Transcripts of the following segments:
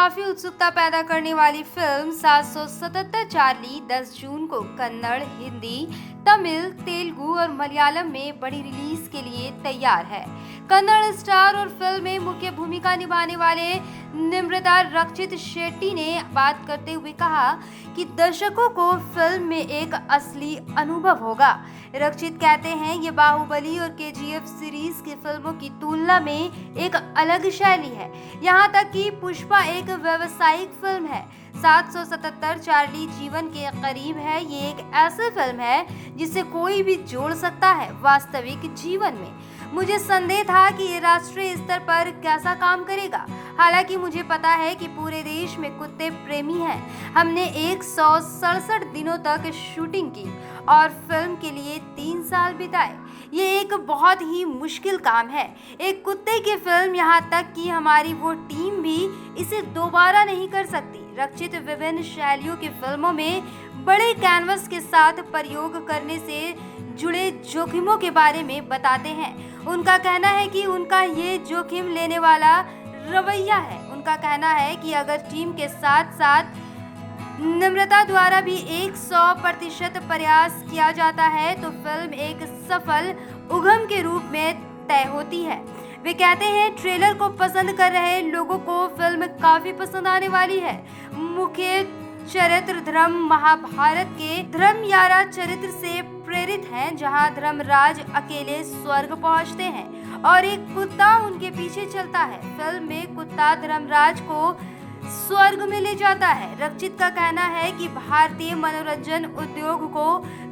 काफी उत्सुकता पैदा करने वाली फिल्म 777 चार्ली 10 जून को कन्नड़, हिंदी, तमिल, तेलुगु और मलयालम में बड़ी रिलीज के लिए तैयार है। कन्नड़ स्टार और फिल्म में मुख्य भूमिका निभाने वाले निर्माता रक्षित शेट्टी ने बात करते हुए कहा कि दर्शकों को फिल्म में एक असली अनुभव होगा। रक्षित कहते हैं ये बाहुबली और केजीएफ सीरीज की फिल्मों की तुलना में एक अलग शैली है। यहाँ तक कि पुष्पा एक व्यावसायिक फिल्म है। 777 चार्ली जीवन के करीब है। ये एक ऐसी फिल्म है जिसे कोई भी जोड़ सकता है वास्तविक जीवन में। मुझे संदेह था कि ये राष्ट्रीय स्तर पर कैसा काम करेगा। हालांकि मुझे पता है कि पूरे देश में कुत्ते प्रेमी हैं। हमने 167 दिनों तक शूटिंग की और फिल्म के लिए 3 साल बिताए। ये एक बहुत ही मुश्किल काम है, एक कुत्ते की फिल्म। यहाँ तक कि हमारी वो टीम भी इसे दोबारा नहीं कर सकती। रक्षित विभिन्न शैलियों की फिल्मों में बड़े कैनवस के साथ प्रयोग करने से जुड़े जोखिमों के बारे में बताते हैं। उनका कहना है कि उनका ये जोखिम लेने वाला रवैया है। उनका कहना है कि अगर टीम के साथ साथ निर्माता द्वारा भी 100% प्रयास किया जाता है तो फिल्म एक सफल उद्यम के रूप में तय होती है। वे कहते हैं ट्रेलर को पसंद कर रहे लोगों को फिल्म काफी पसंद आने वाली है। मुख्य चरित्र धर्म महाभारत के धर्मयारा चरित्र से प्रेरित हैं, जहां धर्मराज अकेले स्वर्ग पहुंचते हैं और एक कुत्ता उनके पीछे चलता है। फिल्म में कुत्ता धर्मराज को स्वर्ग में ले जाता है। रक्षित का कहना है कि भारतीय मनोरंजन उद्योग को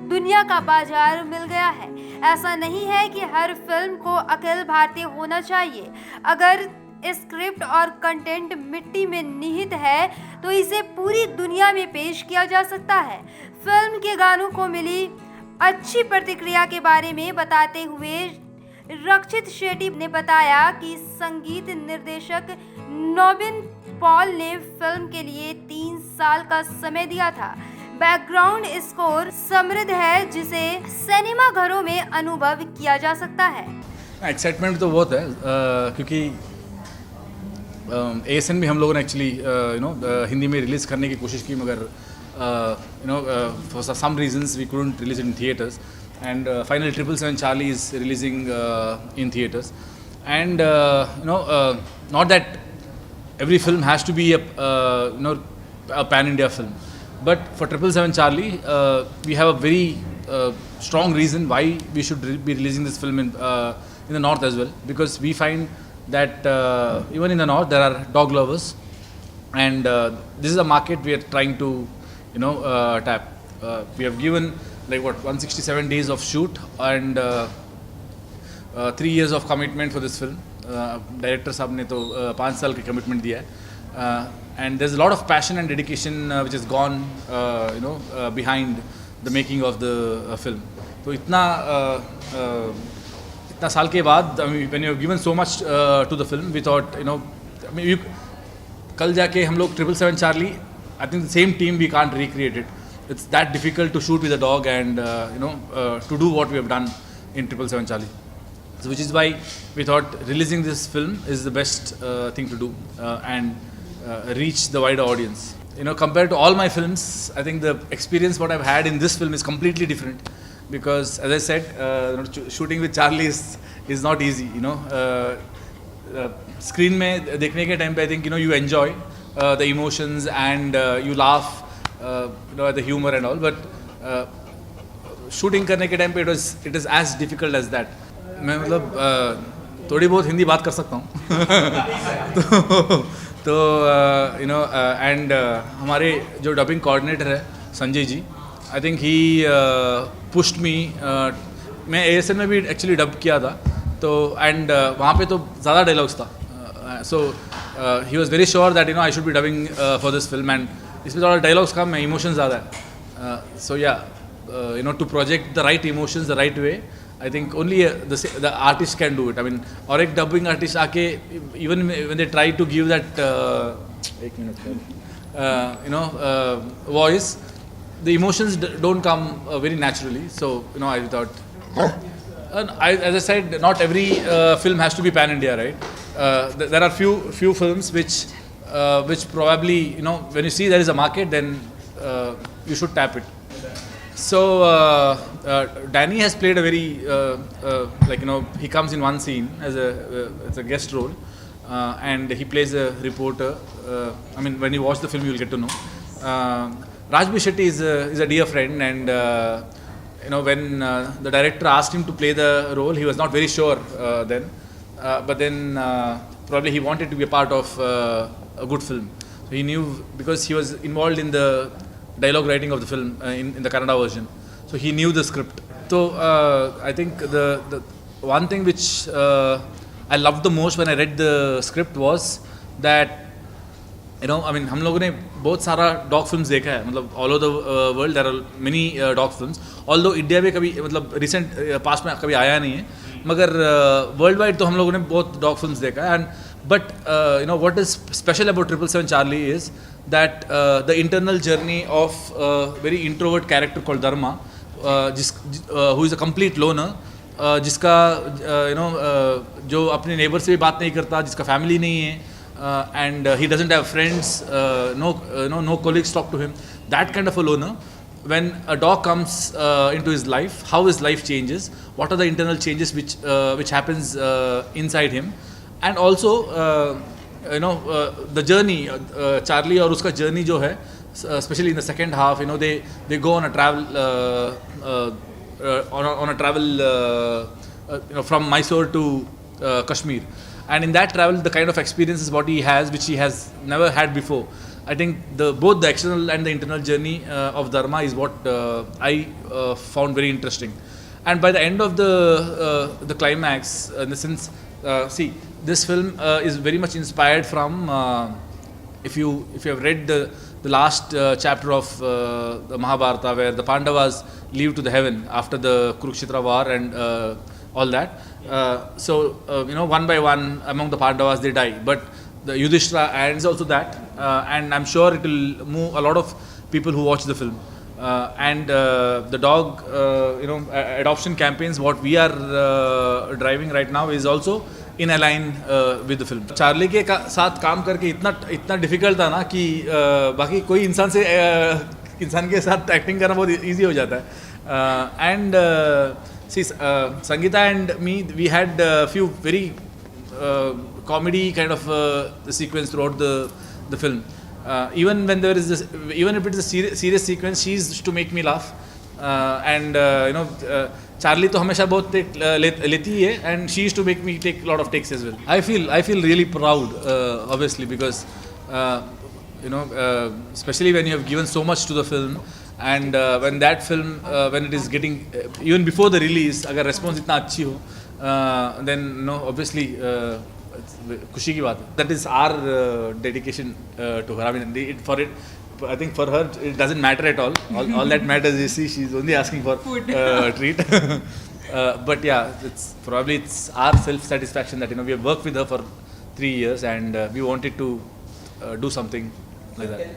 दुनिया का बाजार मिल गया है। ऐसा नहीं है कि हर फिल्म को अखिल भारतीय होना चाहिए। अगर स्क्रिप्ट और कंटेंट मिट्टी में निहित है तो इसे पूरी दुनिया में पेश किया जा सकता है। फिल्म के गानों को मिली अच्छी प्रतिक्रिया के बारे में बताते हुए रक्षित शेट्टी ने बताया कि संगीत निर्देशक नवीन पॉल ने फिल्म के लिए 3 साल का समय दिया था। बैकग्राउंड स्कोर समृद्ध है जिसे सिनेमा घरों में अनुभव किया जा सकता है। एक्साइटमेंट तो बहुत है क्योंकि ASN भी हम लोगों ने एक्चुअली हिंदी में रिलीज़ करने की कोशिश की, मगर for some reasons we couldn't release in theatres and finally 777 Charlie is releasing in theatres and not that every film has to be a pan-India film, but for 777 Charlie, we have a very strong reason why we should be releasing this film in the north as well, because we find that even in the north there are dog lovers, and this is a market we are trying to tap. We have given 167 days of shoot and 3 years of commitment for this film. Director साहब ने तो 5 साल का commitment दिया है and there is a lot of passion and dedication which is gone behind the making of the film. तो इतना साल के बाद when you have given so much to the film we thought कल जाके हम लोग 777 Charlie, I think the same team we can't recreate it. It's that difficult to shoot with a dog and to do what we have done in 777 Charlie. So which is why we thought releasing this film is the best thing to do and reach the wider audience. Compared to all my films, I think the experience what I've had in this film is completely different, because as I said, shooting with Charlie is not easy. Screen में देखने के time पे I think you enjoy the emotions and you laugh at the humor and all, but shooting करने के time पे it is as difficult as that. मैं मतलब थोड़ी बहुत हिंदी बात कर सकता हूँ तो एंड हमारे जो डबिंग कोऑर्डिनेटर है Sanjay ji, I think he pushed me. मैं ASN में भी एक्चुअली डब किया था तो एंड वहाँ पे तो ज़्यादा डायलॉग्स था, so he was very sure that I should be dubbing for this film and इसमें थोड़ा डायलॉग्स कम है, इमोशन ज़्यादा है। सो या to project the right emotions the right way, I think only the artist can do it. I mean, और एक dubbing artist आके even when they try to give that voice, the emotions don't come very naturally. So I thought, as I said, not every film has to be pan India, right? There are few films which which probably, when you see there is a market, then you should tap it. So Danny has played a very he comes in one scene as a guest role, and he plays a reporter. When you watch the film, you will get to know. RABG is a dear friend, and when the director asked him to play the role, he was not very sure then, but then probably he wanted to be a part of a good film. So he knew, because he was involved in the dialogue writing of the film in the Kannada version. So he knew the script. So I think the one thing which I loved the most when I read the script was that हम लोगों ने बहुत सारा dog films देखा है, मतलब all over the world there are many dog films, although India में कभी मतलब रिसेंट पास्ट में कभी आया नहीं है, मगर वर्ल्ड वाइड तो हम लोगों ने बहुत डॉग फिल्म्स देखा है. And but what is special about 777 Charlie is that the internal journey of a very introvert character called Dharma, who is a complete loner, जिसका जो अपने नेबर से भी बात नहीं करता, जिसका फैमिली नहीं है, and he doesn't have friends, no colleagues talk to him, that kind of a loner. When a dog comes into his life, how his life changes, what are the internal changes which happens inside him, and also the journey, Charlie और उसका journey जो है, especially in the second half, they go on a travel on a travel from Mysore to Kashmir, and in that travel the kind of experiences what he has, which he has never had before. I think both the external and the internal journey of Dharma is what I found very interesting. And by the end of the climax, in the sense, see, this film is very much inspired from if you have read the last chapter of the Mahabharata, where the Pandavas leave to the heaven after the Kurukshetra war and all that. So one by one among the Pandavas they die, but the Yudhishthira ends also that, and I'm sure it will move a lot of people who watch the film. And the dog adoption campaigns what we are driving right now is also in align with the film. Charlie के साथ काम करके इतना difficult था ना कि बाकी कोई इंसान के साथ acting करना बहुत easy हो जाता है. And see, Sangeeta and me, we had a few very comedy kind of sequence throughout the film. Even when there is this, even if it is a serious sequence, she used to make me laugh. And Charlie तो हमेशा बहुत take लेती है, and she used to make me take a lot of takes as well. I feel really proud, obviously, because especially when you have given so much to the film, and when that film when it is getting even before the release, अगर response इतना अच्छी हो, then obviously खुशी की बात है. That is our dedication to her. I mean, I think for her it doesn't matter at all. All that matters is she's only asking for treat. But yeah, it's our self-satisfaction that we have worked with her for 3 years, and we wanted to do something like that.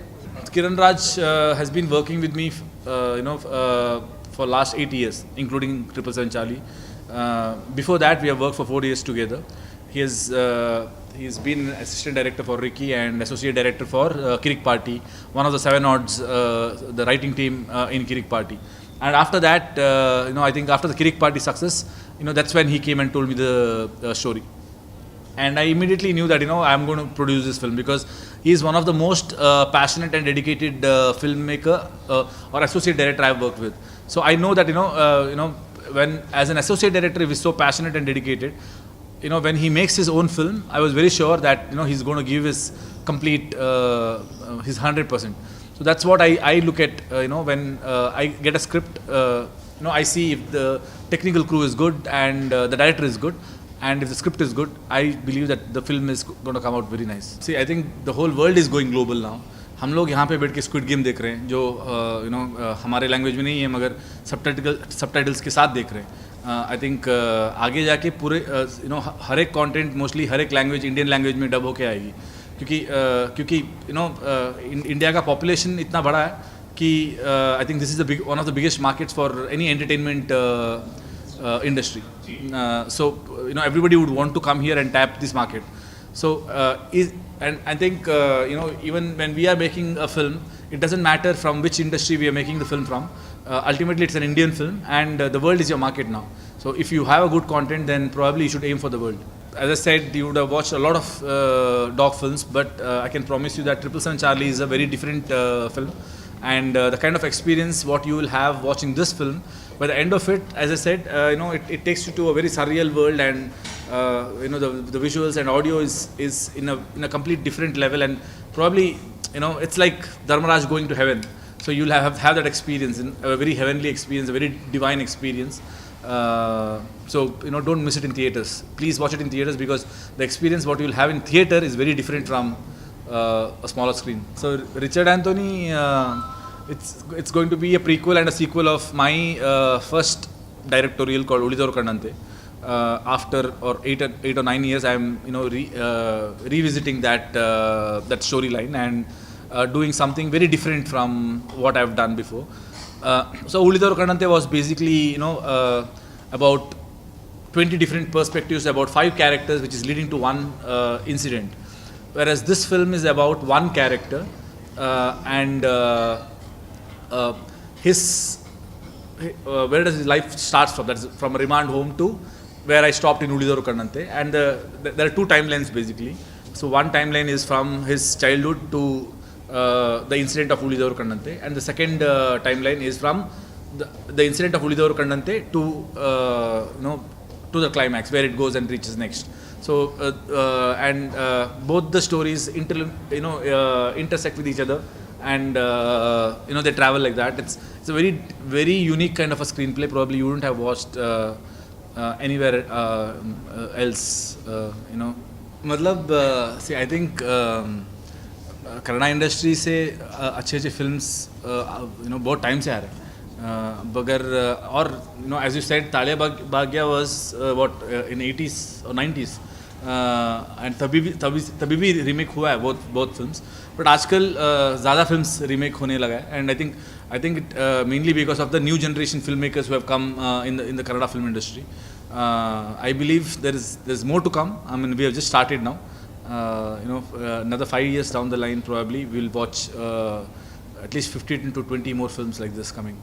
Kiran Raj has been working with me, for last 8 years, including 777 Charlie. Before that, we have worked for 4 years together. He's been assistant director for Ricky and associate director for Kirik Party, one of the 7 odds, the writing team in Kirik Party. And after that, I think after the Kirik Party success, that's when he came and told me the story. And I immediately knew that I'm going to produce this film, because he is one of the most passionate and dedicated filmmaker or associate director I've worked with. So I know that when as an associate director, he is so passionate and dedicated. When he makes his own film, I was very sure that he's going to give his complete his 100%. So that's what I look at. When I get a script, I see if the technical crew is good and the director is good, and if the script is good, I believe that the film is going to come out very nice. See, I think the whole world is going global now. हम लोग यहाँ पे बैठ के squid game देख रहे हैं, जो हमारे लैंग्वेज में नहीं है, मगर सबटाइटल्स के साथ देख रहे हैं. आई थिंक आगे जाके पूरे हर एक कंटेंट मोस्टली हर एक लैंग्वेज इंडियन लैंग्वेज में डब होके आएगी, क्योंकि इंडिया का पॉपुलेशन इतना बड़ा है कि I think this is one of the biggest markets for any entertainment industry. So everybody would want to come here and tap this market. So and I think even when we are making a film, it doesn't matter from which industry we are making the film from. Ultimately, it's an Indian film, and the world is your market now. So if you have a good content, then probably you should aim for the world. As I said, you would have watched a lot of dog films, but I can promise you that 777 Charlie is a very different film, and the kind of experience what you will have watching this film, by the end of it, as I said, it takes you to a very surreal world, and the visuals and audio is in a complete different level, and probably it's like Dharmaraj going to heaven. So you'll have that experience, a very heavenly experience, a very divine experience. So don't miss it in theaters. Please watch it in theaters, because the experience what you'll have in theater is very different from a smaller screen. So Richard Anthony, it's going to be a prequel and a sequel of my first directorial called Ulidaru Kannante. After 8 or 9 years, I'm revisiting that storyline and doing something very different from what I've done before. So Ulidaru Kannante was basically about 20 different perspectives about 5 characters, which is leading to one incident. Whereas this film is about one character and his where does his life starts from? That's from a remand home to where I stopped in Ulidaru Kannante, and there are 2 timelines basically. So one timeline is from his childhood to the incident of Ulidaru Kannante, and the second timeline is from the incident of Ulidaru Kannante to the climax where it goes and reaches next. So both the stories intersect with each other, and they travel like that. It's a very very unique kind of a screenplay. Probably you wouldn't have watched anywhere else. मतलब see, I think Kannada industry से अच्छे अच्छे films बहुत time से आ रहे हैं, मगर और एज यू सेड तालिया भाग्या वाज व्हाट इन 80s और 90s, एंड तभी भी रीमेक हुआ है बहुत फिल्म्स, बट आजकल ज़्यादा फिल्म्स रीमेक होने लगा है, and I think it mainly because of the new generation filmmakers who have come in the Kannada film industry. I believe there's more to come. I mean, we have just started now. Another 5 years down the line, probably we'll watch at least 15 to 20 more films like this coming.